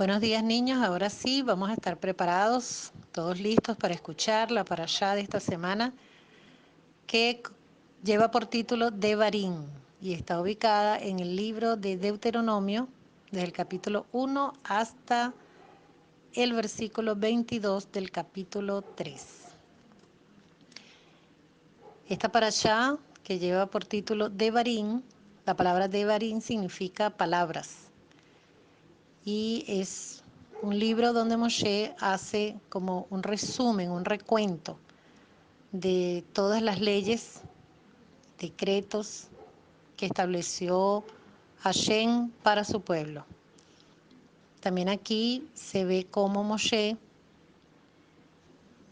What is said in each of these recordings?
Buenos días, niños. Ahora sí, vamos a estar preparados, todos listos para escuchar la parashá de esta semana que lleva por título Devarim y está ubicada en el libro de Deuteronomio, desde el capítulo 1 hasta el versículo 22 del capítulo 3. Esta parashá que lleva por título Devarim, la palabra Devarim significa palabras y es un libro donde Moshe hace como un resumen, un recuento de todas las leyes, decretos que estableció Hashem para su pueblo. También aquí se ve cómo Moshe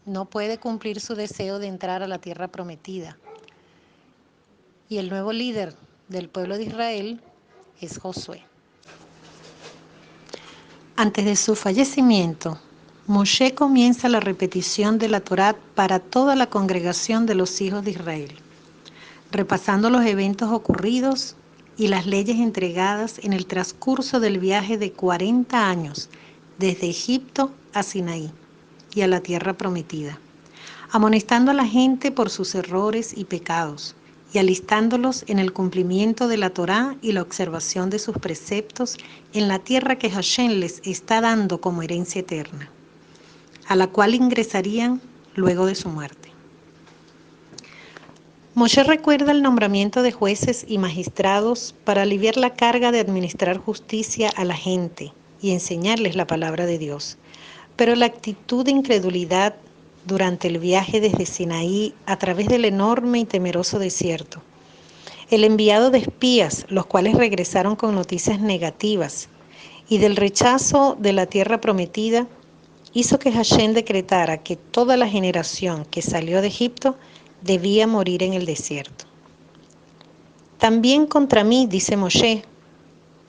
no puede cumplir su deseo de entrar a la tierra prometida. Y el nuevo líder del pueblo de Israel es Josué. Antes de su fallecimiento, Moshe comienza la repetición de la Torá para toda la congregación de los hijos de Israel, repasando los eventos ocurridos y las leyes entregadas en el transcurso del viaje de 40 años desde Egipto a Sinaí y a la tierra prometida, amonestando a la gente por sus errores y pecados y alistándolos en el cumplimiento de la Torá y la observación de sus preceptos en la tierra que Hashem les está dando como herencia eterna, a la cual ingresarían luego de su muerte. Moshe recuerda el nombramiento de jueces y magistrados para aliviar la carga de administrar justicia a la gente y enseñarles la palabra de Dios. Pero la actitud de incredulidad durante el viaje desde Sinaí a través del enorme y temeroso desierto, el enviado de espías, los cuales regresaron con noticias negativas, y del rechazo de la tierra prometida, hizo que Hashem decretara que toda la generación que salió de Egipto debía morir en el desierto. También contra mí, dice Moshe,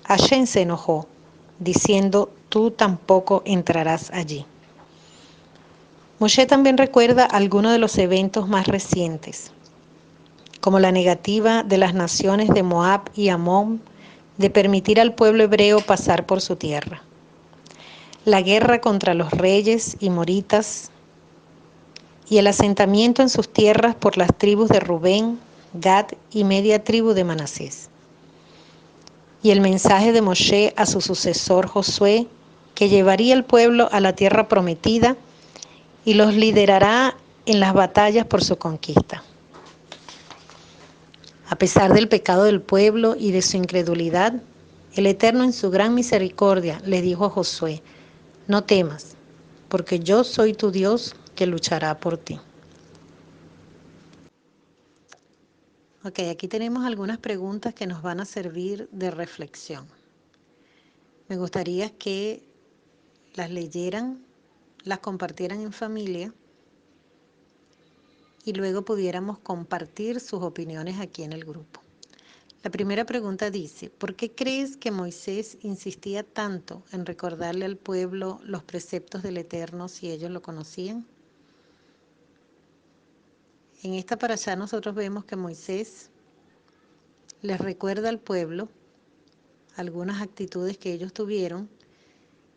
Hashem se enojó, diciendo, tú tampoco entrarás allí. Moshe también recuerda algunos de los eventos más recientes, como la negativa de las naciones de Moab y Amón de permitir al pueblo hebreo pasar por su tierra, la guerra contra los reyes y moritas y el asentamiento en sus tierras por las tribus de Rubén, Gad y media tribu de Manasés. Y el mensaje de Moshe a su sucesor Josué, que llevaría al pueblo a la tierra prometida y los liderará en las batallas por su conquista. A pesar del pecado del pueblo y de su incredulidad, el Eterno en su gran misericordia le dijo a Josué, no temas, porque yo soy tu Dios que luchará por ti. Ok, aquí tenemos algunas preguntas que nos van a servir de reflexión. Me gustaría que las leyeran, las compartieran en familia y luego pudiéramos compartir sus opiniones aquí en el grupo. La primera pregunta dice, ¿por qué crees que Moisés insistía tanto en recordarle al pueblo los preceptos del Eterno si ellos lo conocían? En esta parashá nosotros vemos que Moisés les recuerda al pueblo algunas actitudes que ellos tuvieron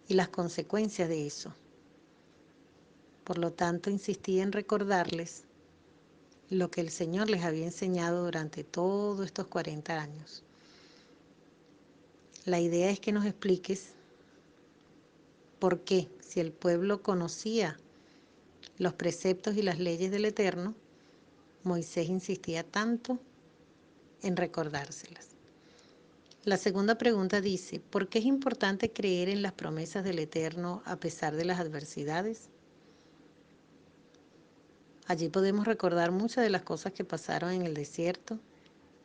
y las consecuencias de eso. Por lo tanto, insistía en recordarles lo que el Señor les había enseñado durante todos estos 40 años. La idea es que nos expliques por qué, si el pueblo conocía los preceptos y las leyes del Eterno, Moisés insistía tanto en recordárselas. La segunda pregunta dice, ¿por qué es importante creer en las promesas del Eterno a pesar de las adversidades? Allí podemos recordar muchas de las cosas que pasaron en el desierto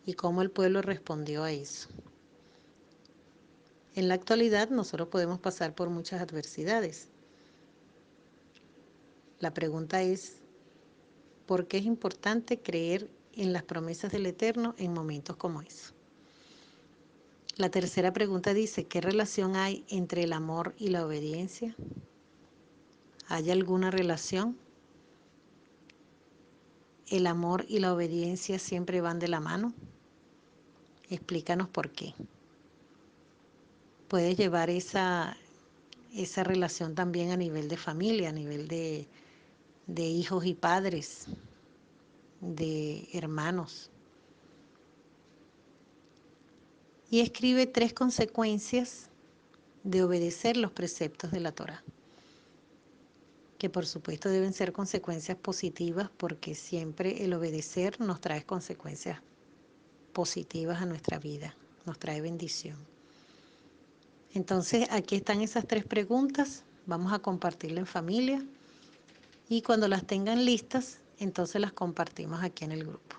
y cómo el pueblo respondió a eso. En la actualidad nosotros podemos pasar por muchas adversidades. La pregunta es, ¿por qué es importante creer en las promesas del Eterno en momentos como eso? La tercera pregunta dice, ¿qué relación hay entre el amor y la obediencia? ¿Hay alguna relación? ¿El amor y la obediencia siempre van de la mano? Explícanos por qué. Puedes llevar esa esa relación también a nivel de familia, a nivel de hijos y padres, de hermanos. Y escribe 3 consecuencias de obedecer los preceptos de la Torá, que por supuesto deben ser consecuencias positivas porque siempre el obedecer nos trae consecuencias positivas a nuestra vida, nos trae bendición. Entonces aquí están esas 3 preguntas, vamos a compartirlas en familia y cuando las tengan listas, entonces las compartimos aquí en el grupo.